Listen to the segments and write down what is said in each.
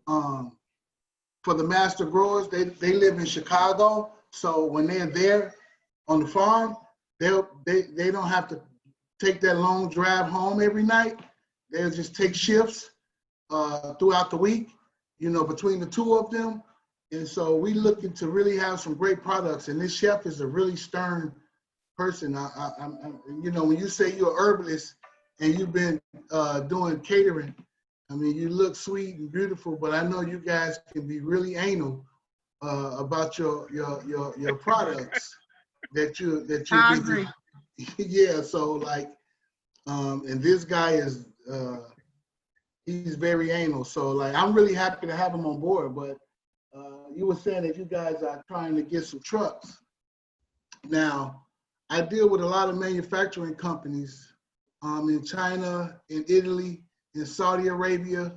for the master growers, they live in Chicago. So when they're there on the farm, they don't have to take that long drive home every night. They'll just take shifts throughout the week, you know, between the two of them. And so we looking to really have some great products. And this chef is a really stern person. You know, when you say you're an herbalist and you've been doing catering, I mean, you look sweet and beautiful, but I know you guys can be really anal about your products that you I agree. Yeah, so like, and this guy is he's very anal. So like, I'm really happy to have him on board. But you were saying that you guys are trying to get some trucks. Now, I deal with a lot of manufacturing companies in China, in Italy, in Saudi Arabia,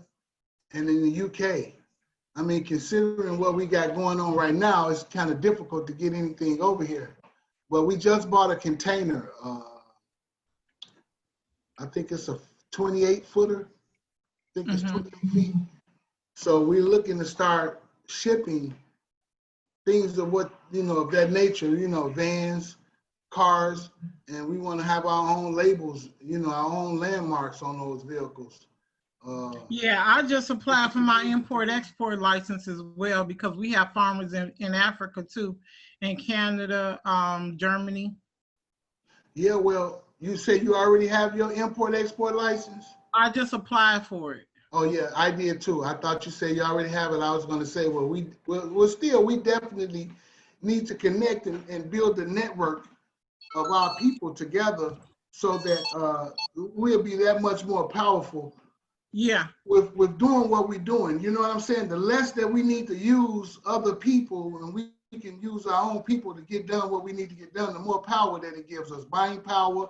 and in the UK. I mean, considering what we got going on right now, it's kind of difficult to get anything over here. But we just bought a container. I think it's a 28-footer. I think it's 28 feet. So we're looking to start shipping things of what, you know, of that nature, you know, vans, cars, and we want to have our own labels, you know, our own landmarks on those vehicles. Yeah, I just applied for my import-export license as well, because we have farmers in Africa too, in Canada, Germany. Yeah, well, you said you already have your import-export license? I just applied for it. Oh yeah, I did too. I thought you said you already have it. I was going to say, well, we definitely need to connect and build a network of our people together so that we'll be that much more powerful. Yeah. With doing what we're doing. You know what I'm saying? The less that we need to use other people and we can use our own people to get done what we need to get done, the more power that it gives us, buying power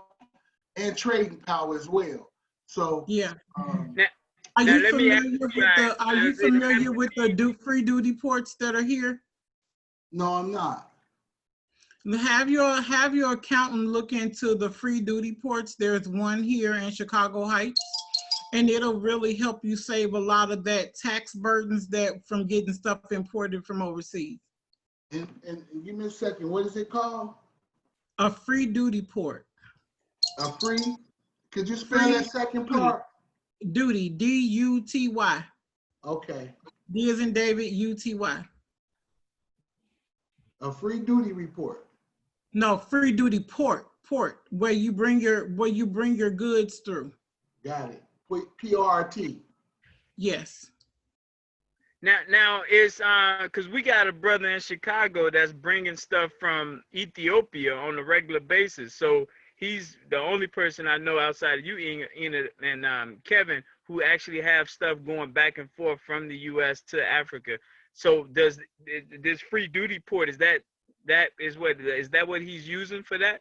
and trading power as well. So yeah. Are you familiar with the free duty ports that are here? No, I'm not. Have your accountant look into the free duty ports. There's one here in Chicago Heights, and it'll really help you save a lot of that tax burdens that from getting stuff imported from overseas. And give me a second, what is it called? A free duty port. A free? Could you spell that second part? Duty, D-U-T-Y. Okay. D as in David, U-T-Y. A free duty report. No, free duty port, where you bring your goods through. Got it. P-R-T. Yes. Now it's because we got a brother in Chicago that's bringing stuff from Ethiopia on a regular basis. So he's the only person I know outside of you, Enid, and Kevin, who actually have stuff going back and forth from the U.S. to Africa. So does this free duty port, is that what he's using for that?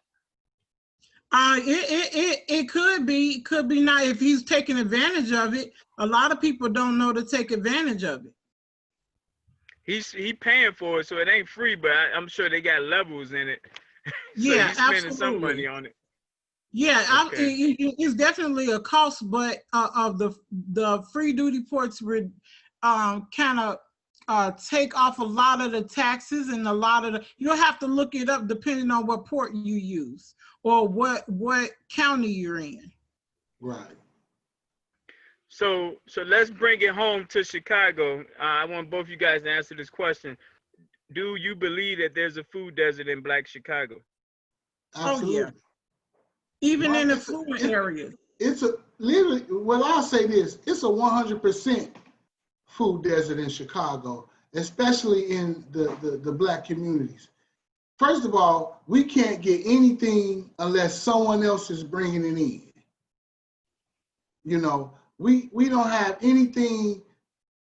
It could be not, if he's taking advantage of it. A lot of people don't know to take advantage of it. He's paying for it, so it ain't free, but I'm sure they got levels in it. So yeah, he's spending absolutely. some money on it. Yeah, okay. It's definitely a cost, but of the free duty ports would kind of take off a lot of the taxes and a lot of the, you'll have to look it up depending on what port you use or what county you're in. Right. So let's bring it home to Chicago. I want both you guys to answer this question. Do you believe that there's a food desert in Black Chicago? Absolutely. Oh yeah. Even in affluent areas. It's a literally, well, I'll say this, it's a 100% food desert in Chicago, especially in the Black communities. First of all, we can't get anything unless someone else is bringing it in. You know, we don't have anything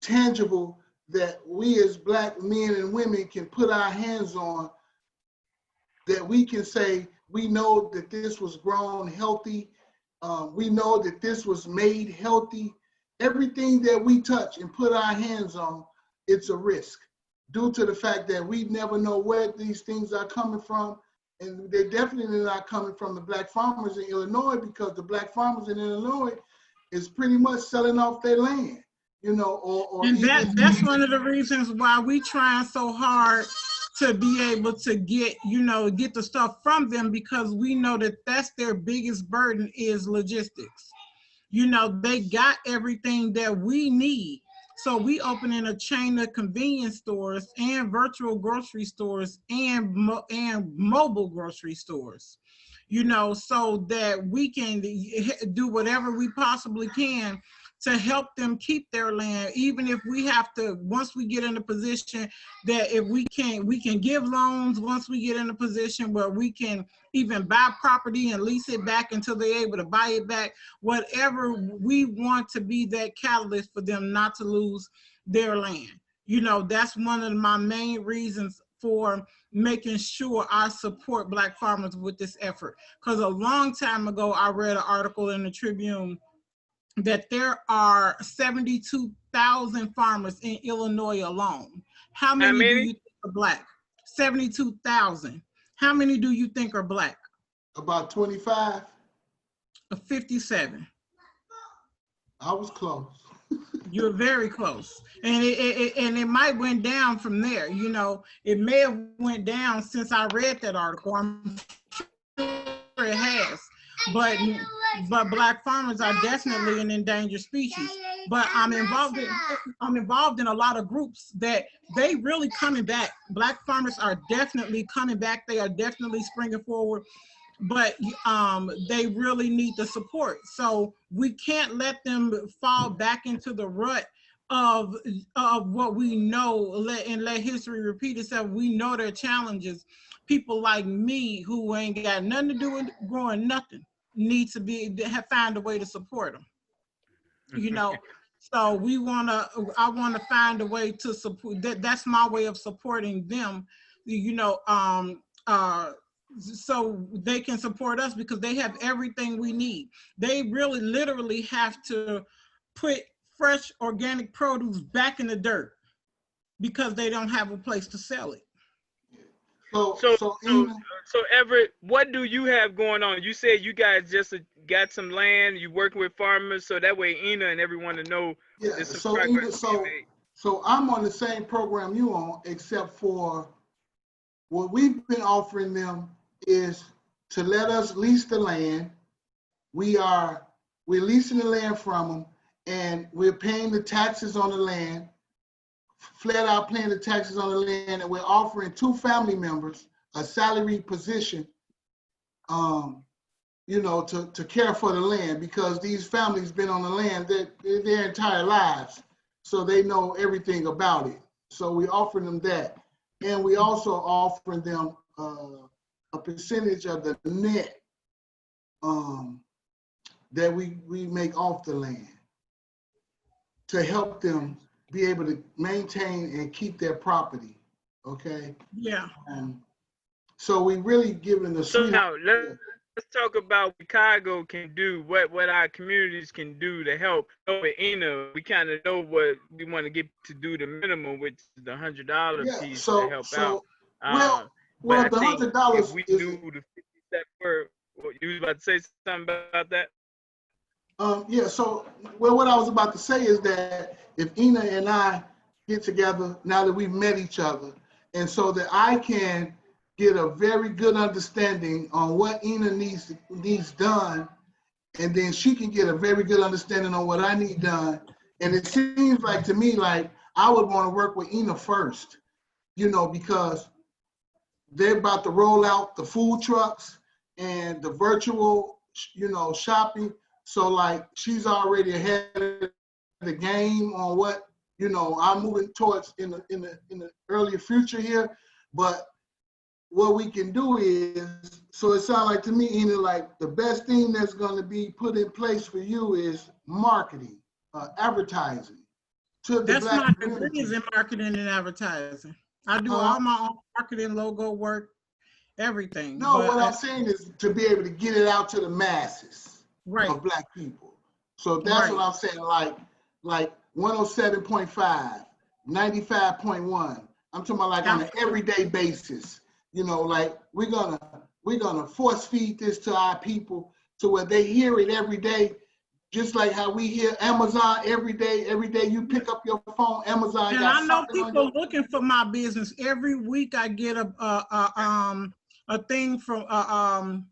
tangible that we as Black men and women can put our hands on that we can say, we know that this was grown healthy. We know that this was made healthy. Everything that we touch and put our hands on, it's a risk due to the fact that we never know where these things are coming from. And they're definitely not coming from the Black farmers in Illinois, because the Black farmers in Illinois is pretty much selling off their land. you know, or And even, that's one of the reasons why we trying so hard to be able to get, you know, get the stuff from them, because we know that that's their biggest burden is logistics. You know, they got everything that we need. So we opening a chain of convenience stores and virtual grocery stores and mobile grocery stores, you know, so that we can do whatever we possibly can to help them keep their land, even if we have to, once we get in a position that if we can give loans, once we get in a position where we can even buy property and lease it back until they're able to buy it back, whatever, we want to be that catalyst for them not to lose their land. You know, that's one of my main reasons for making sure I support Black farmers with this effort. Because a long time ago, I read an article in the Tribune that there are 72,000 farmers in Illinois alone. How many do you think are Black? 72,000. How many do you think are Black? about 25. 57. I was close. You're very close. And it might went down from there. You know, it may have went down since I read that article. I'm sure it has. But Black farmers are definitely an endangered species. But I'm involved in a lot of groups that they really coming back. Black farmers are definitely coming back. They are definitely springing forward, but they really need the support. So we can't let them fall back into the rut of what we know, and let history repeat itself. We know their challenges. People like me who ain't got nothing to do with growing nothing need to find a way to support them, you know. So I want to find a way to support that's my way of supporting them, you know, so they can support us, because they have everything we need. They really literally have to put fresh organic produce back in the dirt because they don't have a place to sell it. So Everett, what do you have going on? You said you guys just got some land, you working with farmers, so that way Ina and everyone to know. Yeah, so I'm on the same program you on, except for what we've been offering them is to let us lease the land. We're leasing the land from them, and we're paying the taxes on the land, flat out paying the taxes on the land, and we're offering 2 family members a salaried position, you know, to care for the land, because these families been on the land their entire lives, so they know everything about it. So we offering them that, and we also offering them a percentage of the net that we make off the land to help them be able to maintain and keep their property. Okay. Yeah. So we really giving the so now let's talk about what Chicago can do, what our communities can do to help. With Ina, we kind of know what we want to get to do the minimum, which is the $100 piece to help out. Well, the $100 if we do the 50-cent per. You was about to say something about that? Yeah. So, well, what I was about to say is that if Ina and I get together now that we've met each other, and so that I can get a very good understanding on what Ina needs done, and then she can get a very good understanding on what I need done. And it seems like to me like I would want to work with Ina first, you know, because they're about to roll out the food trucks and the virtual, you know, shopping. So like she's already ahead of the game on what, you know, I'm moving towards in the earlier future here. But what we can do is, so it sounds like to me, Ina, like the best thing that's going to be put in place for you is marketing, advertising to the That's Black my community. degree is in marketing and advertising. I do all my own marketing, logo work, everything. No, what I'm saying is to be able to get it out to the masses of Black people. So that's what I'm saying, like 107.5, 95.1. I'm talking about like on an everyday basis. You know, like we're gonna force feed this to our people to where they hear it every day, Just like how we hear Amazon every day you pick up your phone, Amazon And got I know something on people your... looking for my business. Every week I get a thing from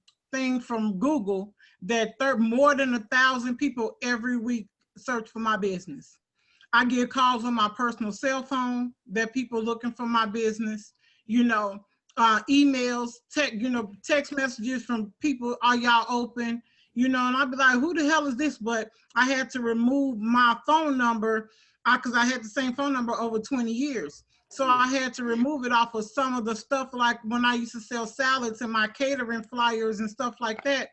Google that more than 1,000 people every week search for my business. I get calls on my personal cell phone that people looking for my business, emails, text messages from people, are y'all open? And I'd be like, who the hell is this? But I had to remove my phone number because I had the same phone number over 20 years. So I had to remove it off of some of the stuff, like when I used to sell salads and my catering flyers and stuff like that,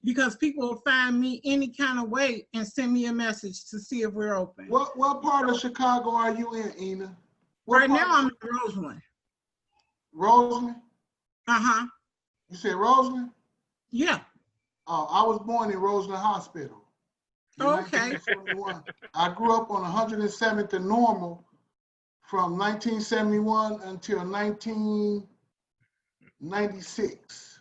because people will find me any kind of way and send me a message to see if we're open. What part of Chicago are you in, Ina? Right now I'm in Roseland. Roseland? Uh-huh. You said Roseland? Yeah. I was born in Roseland Hospital. Okay. I grew up on 107th and Normal from 1971 until 1996.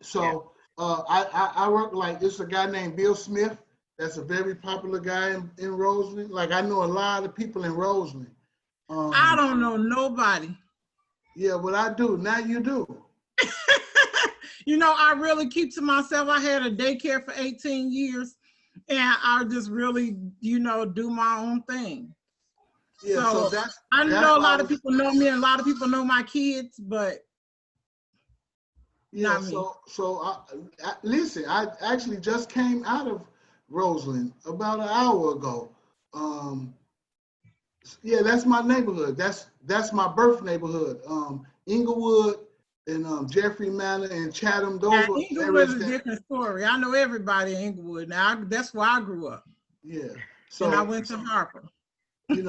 So I work like, this a guy named Bill Smith. That's a very popular guy in Roseland. Like, I know a lot of people in Roseland. I don't know nobody. Yeah, but I do. Now you do. I really keep to myself. I had a daycare for 18 years and I just really, do my own thing. Yeah, so that's, I know a lot of people know me and a lot of people know my kids, but yeah, not me. So listen, I actually just came out of Roseland about an hour ago. Yeah, that's my neighborhood. That's my birth neighborhood. Inglewood and Jeffrey Manor and Chatham. Those now, were Inglewood is a different story. I know everybody in Inglewood. Now that's where I grew up. Yeah. So and I went to Harper. We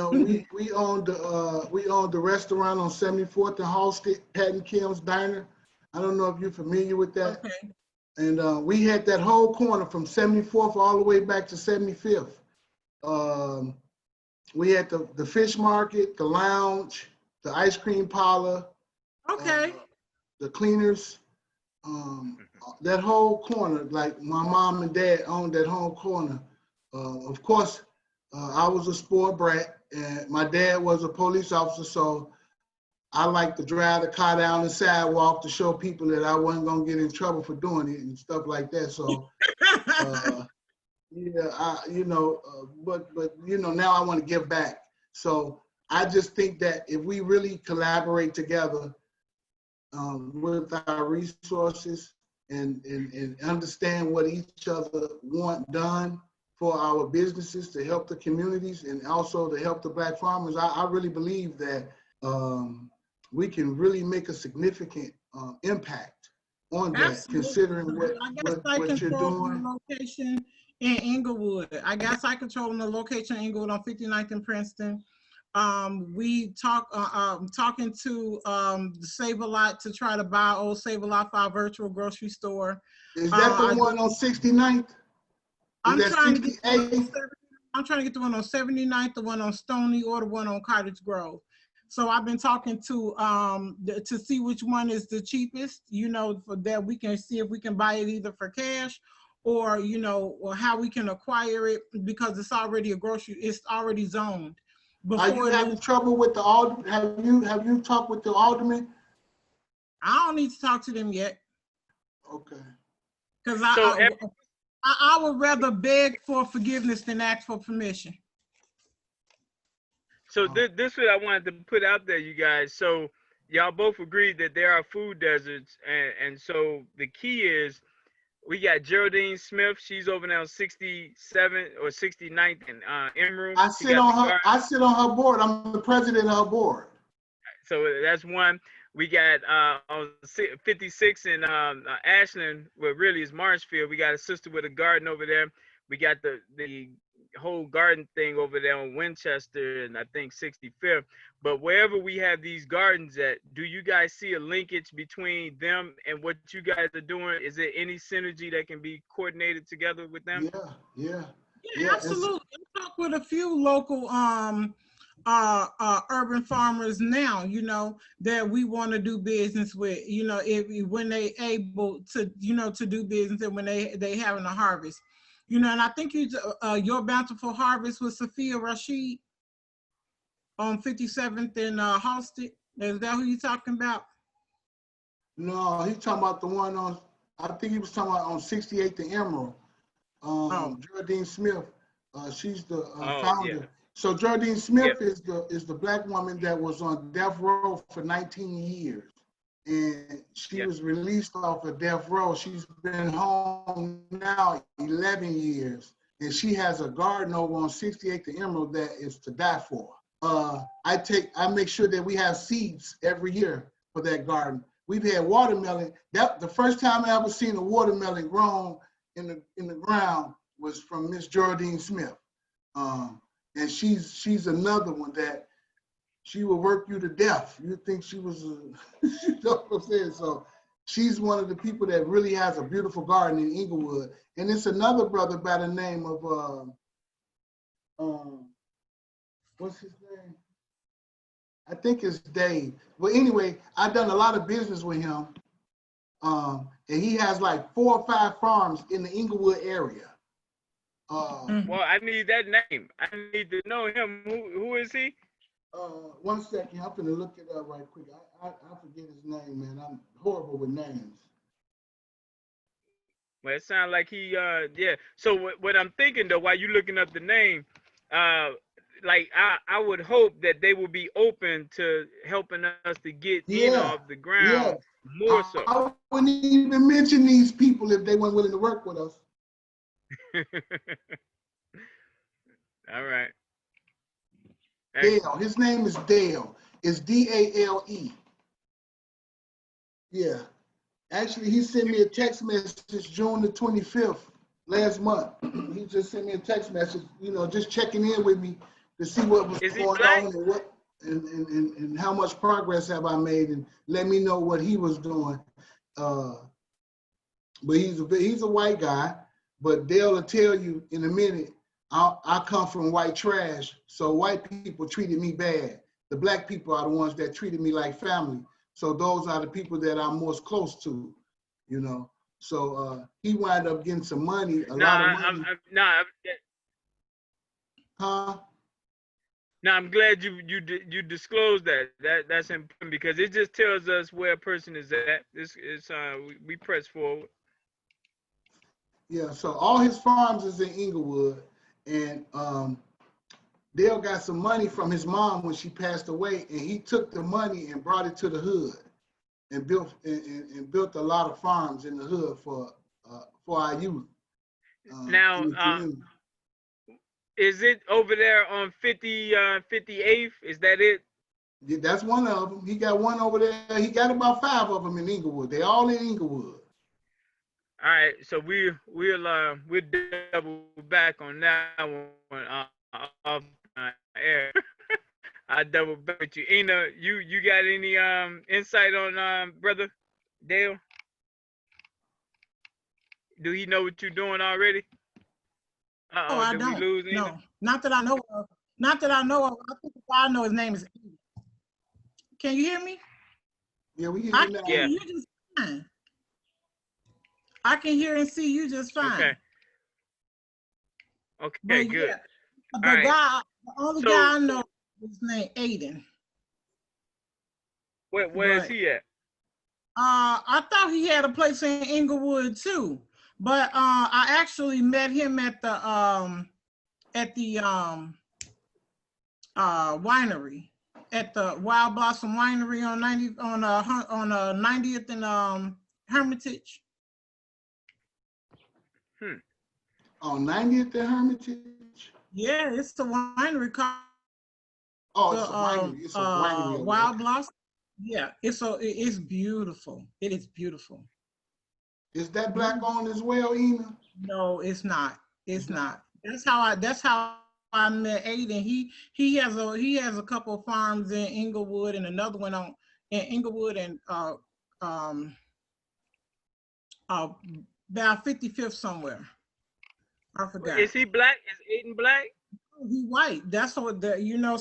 owned the restaurant on 74th and Halsted, Patton Kim's Diner. I don't know if you're familiar with that. Okay. And we had that whole corner from 74th all the way back to 75th. We had the fish market, the lounge, the ice cream parlor. Okay. The cleaners. That whole corner, like my mom and dad owned that whole corner. Of course, I was a sport brat, and my dad was a police officer, so I like to drive the car down the sidewalk to show people that I wasn't gonna get in trouble for doing it and stuff like that. So, yeah, but now I want to give back. So I just think that if we really collaborate together with our resources and understand what each other want done for our businesses to help the communities and also to help the Black farmers, I really believe that we can really make a significant impact on that. Absolutely. Considering what you're doing. The location in Inglewood. I guess I control the location in Inglewood on 59th and Princeton. We talking to Save-A-Lot to try to buy old Save-A-Lot for our virtual grocery store. Is that the one on 69th? I'm trying to get the one on 79th, the one on Stony, or the one on Cottage Grove. So I've been talking to see which one is the cheapest, for that we can see if we can buy it either for cash or, or how we can acquire it, because it's already it's already zoned. Are you having trouble with the alderman? Have you talked with the alderman? I don't need to talk to them yet. Okay. Because I would rather beg for forgiveness than ask for permission. So this is what I wanted to put out there, you guys. So y'all both agreed that there are food deserts, and so the key is we got Geraldine Smith. She's over there on 67th or 69th and Emerald. I sit on her board. I'm the president of her board. So that's one. We got on 56 in Ashland, where really is Marshfield. We got a sister with a garden over there. We got the whole garden thing over there on Winchester and I think 65th. But wherever we have these gardens at, do you guys see a linkage between them and what you guys are doing? Is there any synergy that can be coordinated together with them? Yeah, absolutely. I talk with a few local urban farmers now, that we want to do business with, when they able to, to do business and when they having a harvest. You know, and I think Your Bountiful Harvest with Sophia Rashid on 57th and Halsted. Is that who you talking about? No, he's talking about the one on, I think he was talking about on 68th and Emerald. Geraldine Smith, she's the founder. Yeah. So Geraldine Smith is the black woman that was on death row for 19 years. And she was released off of death row. She's been home now 11 years. And she has a garden over on 68th and Emerald that is to die for. I make sure that we have seeds every year for that garden. We've had watermelon. The first time I ever seen a watermelon grown in the ground was from Miss Geraldine Smith. And she's another one that she will work you to death. You think she was, you know what I'm saying? So she's one of the people that really has a beautiful garden in Inglewood. And it's another brother by the name of, what's his name? I think it's Dave. Well, anyway, I've done a lot of business with him. And he has like 4 or 5 farms in the Inglewood area. Well, I need that name. I need to know him. Who is he? 1 second, I'm gonna look it up right quick. I forget his name, man. I'm horrible with names. Well, it sounds like he, yeah. So what I'm thinking though, while you're looking up the name, like I would hope that they will be open to helping us to get in off the ground more so. I wouldn't even mention these people if they weren't willing to work with us. All right. Dale, his name is Dale. It's D-A-L-E. Yeah. Actually, he sent me a text message June the 25th last month. He just sent me a text message, you know, just checking in with me to see what was going on and how much progress have I made, and let me know what he was doing. But he's a white guy, but Dale will tell you in a minute, I come from white trash, so white people treated me bad. The black people are the ones that treated me like family. So those are the people that I'm most close to, you know. So he wound up getting some money, a lot of money. No, I'm glad you disclosed that. That's important because it just tells us where a person is at. We press forward. Yeah, so all his farms is in Inglewood, and Dale got some money from his mom when she passed away, and he took the money and brought it to the hood and built a lot of farms in the hood for our youth. Now, is it over there on 58th? Is that it? Yeah, that's one of them. He got one over there. He got about 5 of them in Inglewood. They all in Inglewood. All right, so we'll double back on that one off air. I double back with you. Ina, you got any insight on brother Dale? Do he know what you're doing already? Oh, I don't. We lose Ina? No, not that I know of. Not that I know of. I think I know his name is. Can you hear me? Yeah, we hear you now. Yeah. You just fine. I can hear and see you just fine. Okay, but good. Yeah, the only guy I know is named Aiden. Where is he at? I thought he had a place in Inglewood too, but I actually met him at the winery, at the Wild Blossom Winery on 90th and Hermitage. On 90th and Hermitage? Yeah, it's the winery called. Oh, it's a winery. It's a winery. Wild Blossom. Yeah, it's beautiful. It is beautiful. Is that black owned as well, Ina? No, it's not. It's not. That's how I met Aiden. He has a couple of farms in Inglewood and another one in Inglewood and about 55th somewhere. I forgot. Is he black? Is Aiden black? He white. That's what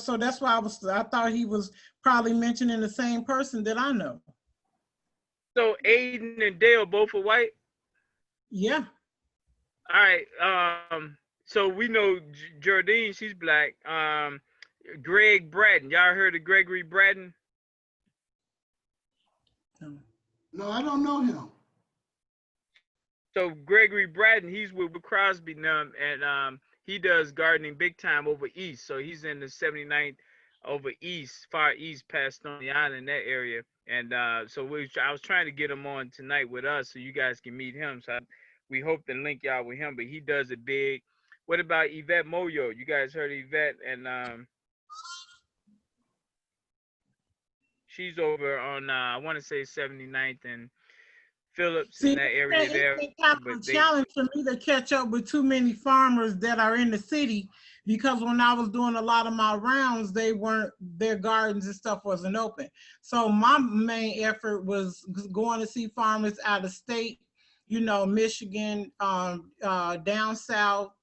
so that's why I thought he was probably mentioning the same person that I know. So Aiden and Dale both are white? Yeah. All right. So we know Jardine, she's black. Greg Bratton. Y'all heard of Gregory Bratton? No, I don't know him. So Gregory Bratton, he's with Crosby now, and he does gardening big time over east. So he's in the 79th over east, far east, past Stony Island, that area. And so I was trying to get him on tonight with us so you guys can meet him. So we hope to link y'all with him, but he does it big. What about Yvette Moyo? You guys heard of Yvette? And she's over on, I want to say 79th and Phillips. See, in that area there. it's kind of a challenge for me to catch up with too many farmers that are in the city, because when I was doing a lot of my rounds, their gardens and stuff wasn't open. So my main effort was going to see farmers out of state, you know, Michigan, down south,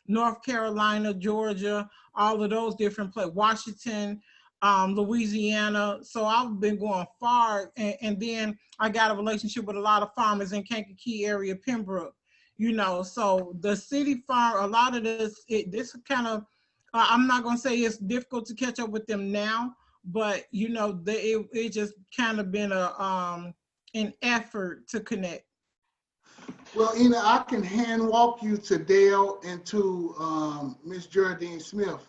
North Carolina, Georgia, all of those different places, Washington, Louisiana. So I've been going far, and then I got a relationship with a lot of farmers in Kankakee area, Pembroke, you know. So the city farm, a lot of this kind of, I'm not gonna say it's difficult to catch up with them now, but you know, it just kind of been an effort to connect. Well, Ina, I can hand walk you to Dale and to Miss Geraldine Smith.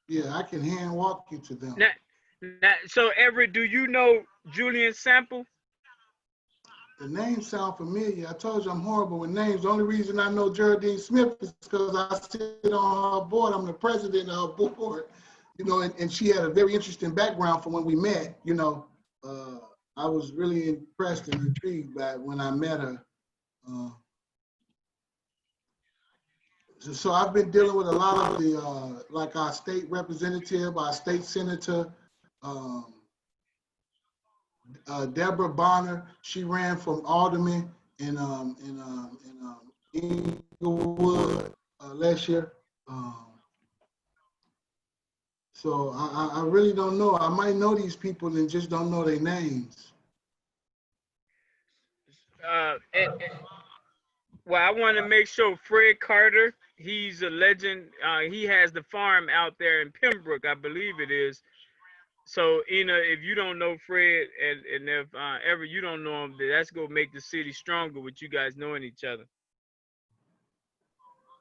Yeah, I can hand walk you to them. Now, so Everett, do you know Julian Sample? The names sound familiar. I told you I'm horrible with names. The only reason I know Geraldine Smith is because I sit on her board. I'm the president of her board, you know, and she had a very interesting background from when we met. You know, I was really impressed and intrigued by when I met her. So I've been dealing with a lot of the, like our state representative, our state senator, Deborah Bonner. She ran from alderman in Inglewood last year. So I really don't know. I might know these people and just don't know their names. Well, I want to make sure Fred Carter, he's a legend. He has the farm out there in Pembroke, I believe it is. So, Ina, if you don't know Fred, and if ever you don't know him, that's going to make the city stronger with you guys knowing each other.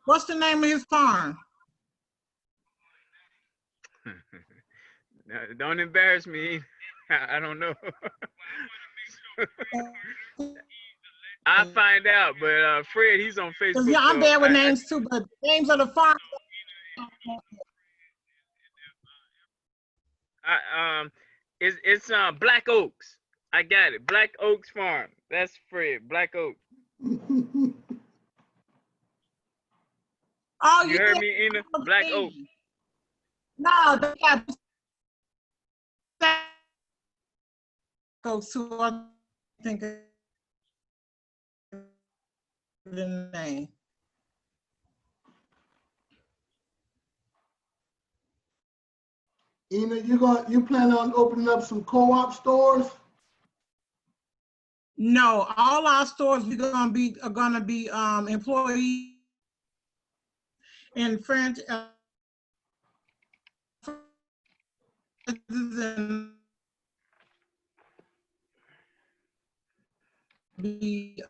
What's the name of his farm? Now, don't embarrass me. I don't know. I'll find out, but Fred, he's on Facebook. Yeah, I'm bad with names too, but names of the farm. It's Black Oaks. I got it. Black Oaks Farm. That's Fred. Black Oaks. Oh, you heard me, Ina? Black Oaks. No, they got Oaks too. I think the name. Ina, you plan on opening up some co-op stores? No, all our stores are gonna be employees and franchise and be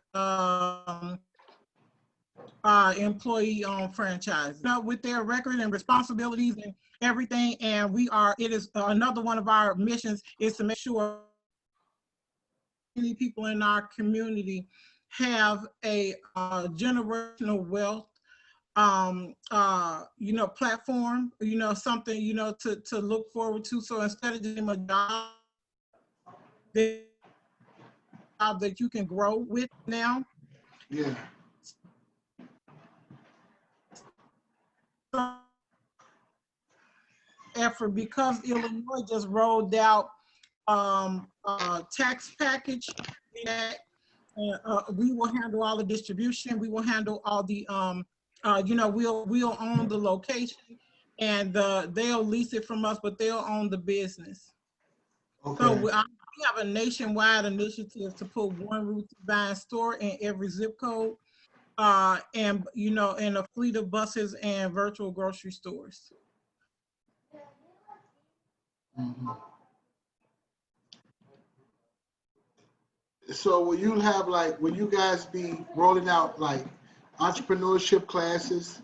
employee-owned franchise. Now, with their record and responsibilities and everything, and it is another one of our missions is to make sure many people in our community have a generational wealth you know, platform, you know, something, you know, to look forward to. So instead of giving them a job that you can grow with now. Yeah. Effort, because Illinois just rolled out a tax package that we will handle all the distribution. We will handle all the you know, we'll own the location, and they'll lease it from us, but they'll own the business. Okay. So we have a nationwide initiative to put one Ruth Vine store in every zip code, and in a fleet of buses and virtual grocery stores. Mhm. So will you guys be rolling out like entrepreneurship classes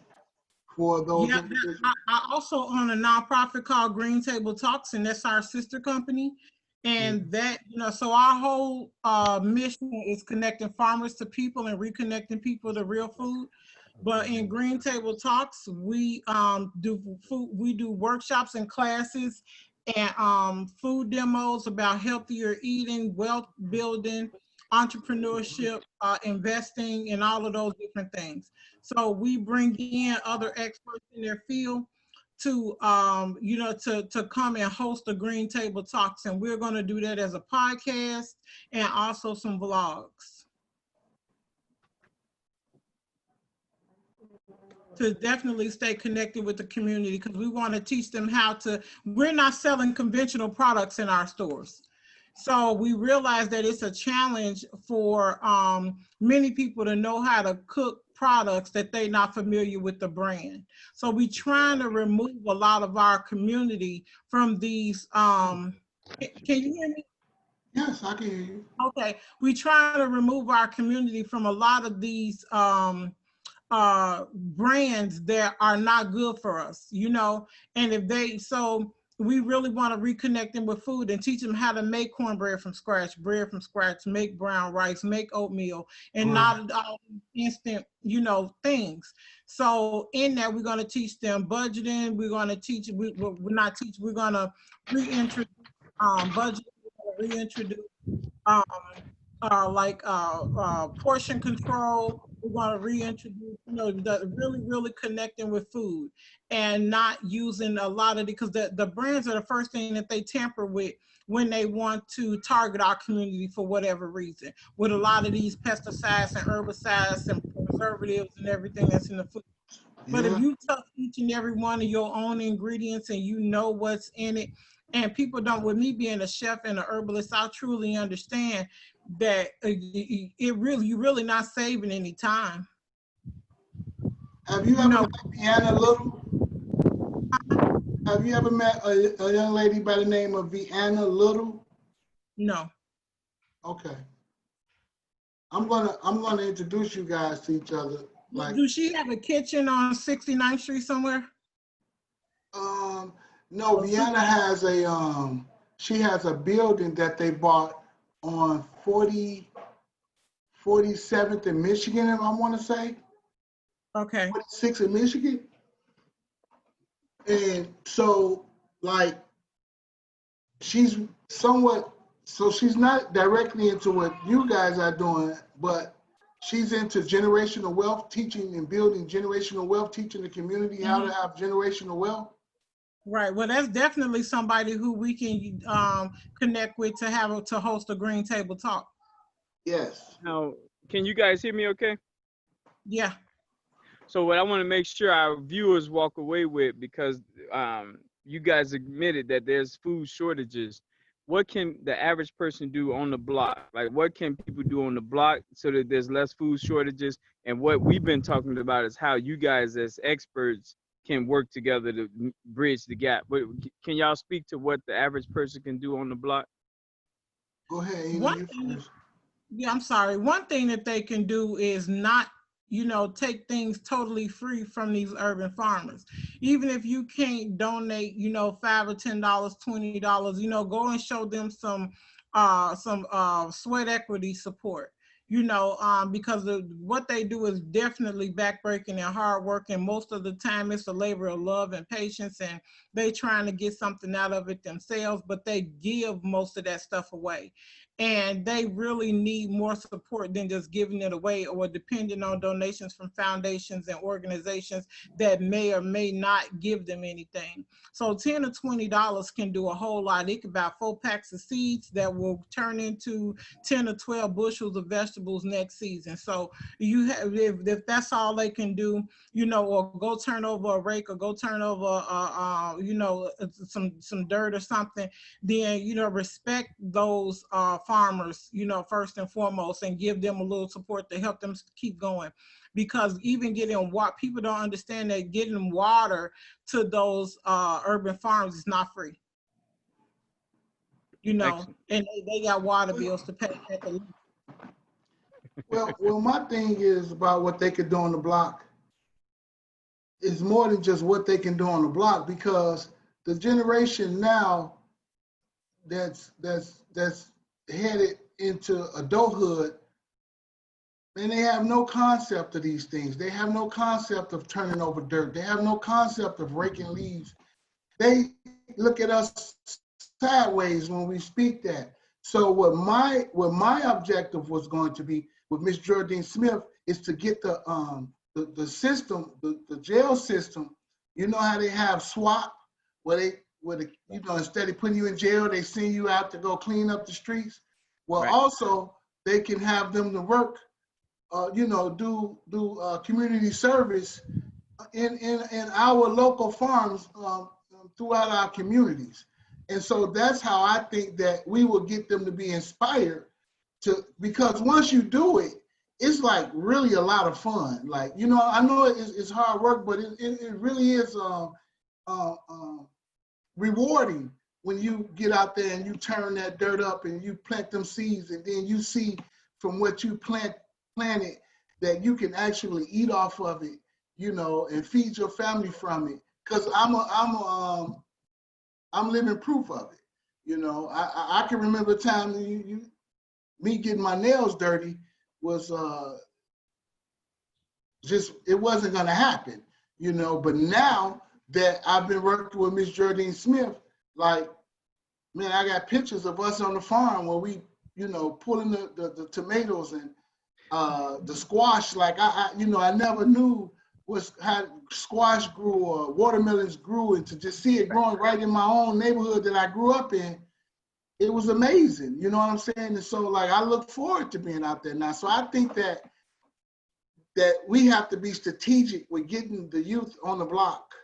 for those Yeah, individuals? I also own a nonprofit called Green Table Talks, and that's our sister company. And that, so our whole mission is connecting farmers to people and reconnecting people to real food. But in Green Table Talks, we do food, we do workshops and classes and food demos about healthier eating, wealth building, entrepreneurship, investing, and all of those different things. So we bring in other experts in their field to to come and host the Green Table Talks, and we're going to do that as a podcast and also some vlogs to definitely stay connected with the community, because we want to teach them how to. We're not selling conventional products in our stores. So we realize that it's a challenge for many people to know how to cook products that they're not familiar with the brand. So we trying to remove a lot of our community from these. Can you hear me? Yes, I can hear you. Okay, we try to remove our community from a lot of these brands that are not good for us, and we really want to reconnect them with food and teach them how to make cornbread from scratch, bread from scratch, make brown rice, make oatmeal, and not all instant, things. So in that, we're going to teach them budgeting. We're going to teach, we're going to reintroduce budgeting. We're going to reintroduce portion control. We're going to reintroduce, really connecting with food and not using a lot of because the brands are the first thing that they tamper with when they want to target our community for whatever reason, with a lot of these pesticides and herbicides and preservatives and everything that's in the food. But if you touch each and every one of your own ingredients and you know what's in it, and people don't, with me being a chef and a herbalist, I truly understand that you're really not saving any time. Have you ever met Vienna Little? Have you ever met a young lady by the name of Vienna Little? No. Okay. I'm gonna introduce you guys to each other. Do she have a kitchen on 69th Street somewhere? No, Vienna has she has a building that they bought on 47th in Michigan, if I want to say. Okay. 46 in Michigan. And so she's somewhat, so she's not directly into what you guys are doing, but she's into generational wealth, teaching and building generational wealth, teaching the community how to have generational wealth. Right. Well, that's definitely somebody who we can connect with to host a Green Table Talk. Yes. Now, can you guys hear me okay? Yeah. So what I want to make sure our viewers walk away with, because you guys admitted that there's food shortages. What can the average person do on the block? Like, what can people do on the block so that there's less food shortages? And what we've been talking about is how you guys as experts can work together to bridge the gap. But can y'all speak to what the average person can do on the block? Go ahead. I'm sorry. One thing that they can do is not, take things totally free from these urban farmers. Even if you can't donate, $5 or $10, $20, go and show them some sweat equity support. Because what they do is definitely backbreaking and hard work, and most of the time it's a labor of love and patience, and they trying to get something out of it themselves, but they give most of that stuff away. and they really need more support than just giving it away or depending on donations from foundations and organizations that may or may not give them anything. So $10 or $20 can do a whole lot. It can buy 4 packs of seeds that will turn into 10 or 12 bushels of vegetables next season. So you have, if that's all they can do, you know, or go turn over a rake or go turn over, you know, some dirt or something, then, you know, respect those farmers, you know, first and foremost, and give them a little support to help them keep going. Because even getting water, people don't understand that getting water to those urban farms is not free. You know, Excellent. and they got water bills to pay at the least. Well, my thing is about what they could do on the block. Is more than just what they can do on the block, because the generation now that's headed into adulthood, and they have no concept of these things. They have no concept of turning over dirt. They have no concept of raking leaves. They look at us sideways when we speak that. So what my objective was going to be with Miss Geraldine Smith is to get the system, the jail system. You know how they have SWAT, where they you know, instead of putting you in jail, they send you out to go clean up the streets. Well, Right. also they can have them to work, you know, do community service in our local farms throughout our communities. And so that's how I think that we will get them to be inspired to, because once you do it, it's like really a lot of fun. Like, you know, I know it's hard work, but it really is rewarding when you get out there and you turn that dirt up and you plant them seeds, and then you see from what you planted that you can actually eat off of it, you know, and feed your family from it. Because I'm living proof of it. You know, I can remember a time me getting my nails dirty was just, it wasn't gonna happen, you know. But now that I've been working with Miss Geraldine Smith, like, man, I got pictures of us on the farm where we, you know, pulling the tomatoes and the squash. Like I you know, I never knew how squash grew or watermelons grew, and to just see it growing right in my own neighborhood that I grew up in, it was amazing. You know what I'm saying? And so, like, I look forward to being out there now. So I think that we have to be strategic with getting the youth on the block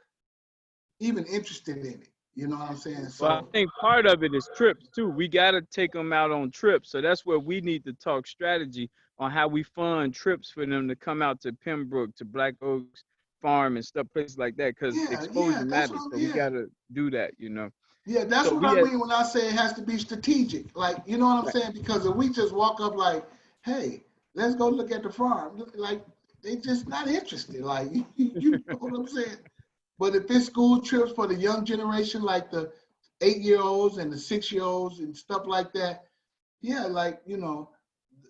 even interested in it. You know what I'm saying? So Well, I think part of it is trips too. We got to take them out on trips. So that's where we need to talk strategy on how we fund trips for them to come out to Pembroke, to Black Oaks Farm and stuff, places like that, because exposure matters. So we got to do that, you know. Yeah, that's So what I mean when I say it has to be strategic. Like, you know what I'm saying? Because if we just walk up like, hey, let's go look at the farm, like, they just not interested. Like, you know what I'm saying? But if it's school trips for the young generation, like the 8-year-olds and the 6-year-olds and stuff like that, yeah, like, you know,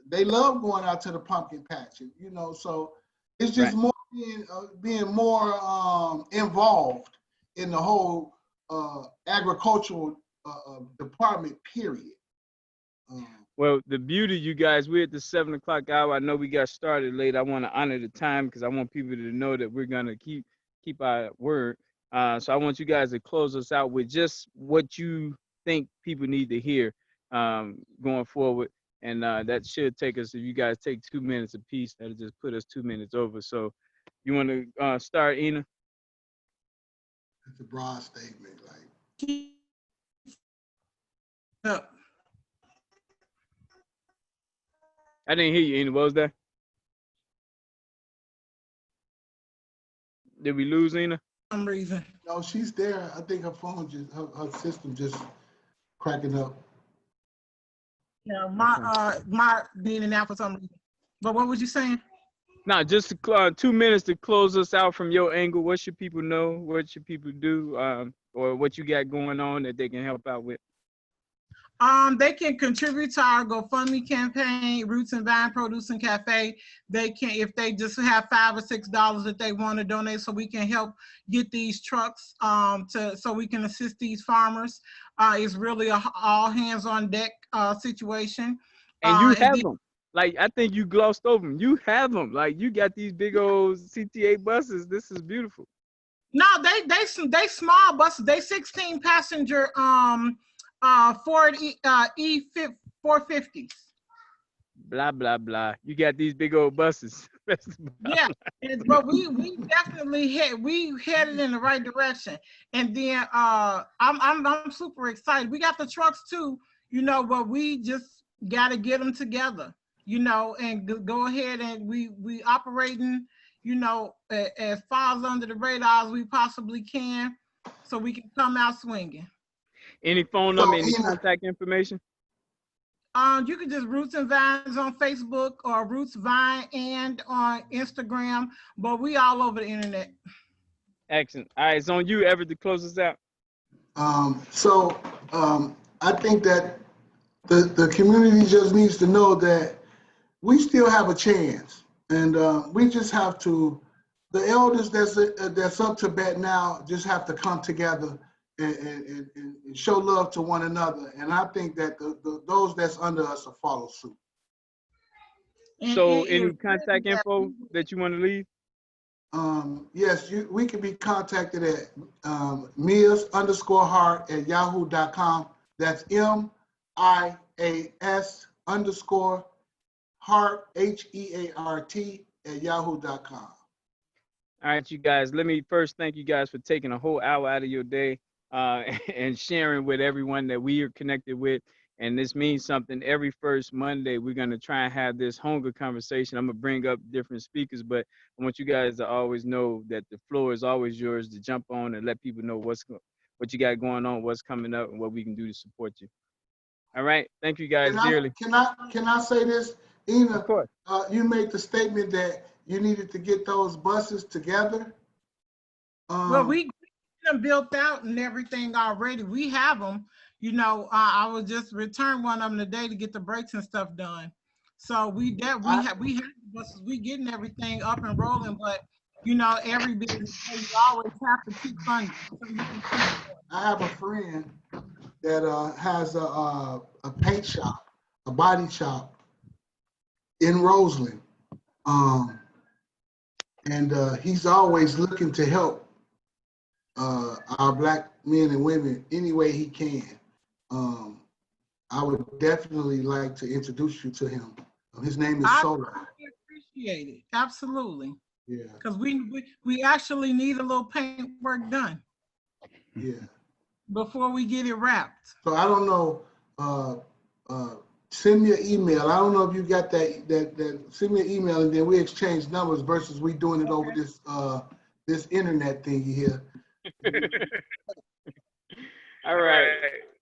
they love going out to the pumpkin patch, you know. So it's just more being more involved in the whole agricultural department, period. Well, the beauty, you guys, we're at the 7 o'clock hour. I know we got started late. I want to honor the time because I want people to know that we're going to keep our word. So I want you guys to close us out with just what you think people need to hear going forward. And that should take us, if you guys take 2 minutes apiece, that'll just put us 2 minutes over. So you want to start, Ina? It's a broad statement, like. I didn't hear you, Ina. What was that? Did we lose Ina? For some reason. No, she's there. I think her phone just, her system just cracking up. Yeah, my being in out for some reason. But what was you saying? No, just 2 minutes to close us out from your angle. What should people know? What should people do? Or what you got going on that they can help out with? They can contribute to our GoFundMe campaign, Roots and Vine Produce and Cafe. They can, if they just have $5 or $6 that they want to donate, so we can help get these trucks so we can assist these farmers. It's really a all hands on deck situation. And you have them. Like, I think you glossed over them. You have them. Like, you got these big old CTA buses. This is beautiful. No, they small buses. They 16 passenger Ford E450s. Blah blah blah. You got these big old buses. Yeah, but we definitely headed in the right direction. And then I'm super excited. We got the trucks too, you know, but we just got to get them together, you know, and go ahead and we operating, you know, as far as under the radar as we possibly can, so we can come out swinging. Any phone number, any contact information? You can just Roots and Vines on Facebook or Roots Vine and on Instagram, but we all over the internet. Excellent. All right, it's on you, Everett, to close us out. I think that the community just needs to know that we still have a chance, and we just have to, the elders that's up to bat now just have to come together and show love to one another. And I think that those that's under us will follow suit. So any contact info that you want to leave? Yes, we can be contacted at mias_heart@yahoo.com. That's MIAS_heart, HEART @yahoo.com. All right, you guys, let me first thank you guys for taking a whole hour out of your day and sharing with everyone that we are connected with. And this means something. Every first Monday, we're going to try and have this hunger conversation. I'm going to bring up different speakers, but I want you guys to always know that the floor is always yours to jump on and let people know what you got going on, what's coming up, and what we can do to support you. All right. Thank you guys dearly. Can I say this? Ina, of course. You made the statement that you needed to get those buses together. Well, we them built out and everything already. We have them. You know, I was just returned one of them today to get the brakes and stuff done. So we have the buses. We getting everything up and rolling, but you know, every business you always have to keep funding. I have a friend that has a paint shop, a body shop in Roseland, and he's always looking to help our Black men and women any way he can. I would definitely like to introduce you to him. His name is Solar. I appreciate it. Absolutely. Yeah. Because we actually need a little paint work done. Yeah. Before we get it wrapped. So I don't know. Send me an email. I don't know if you got that. Send me an email and then we exchange numbers versus we doing it over this internet thing here. All right.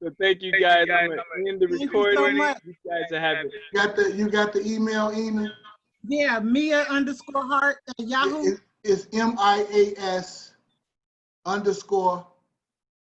So thank you guys. I'm gonna end the recording. So you guys are happy. You got the email, Ina? Yeah, Mia_heart@yahoo. It's MIAS_heart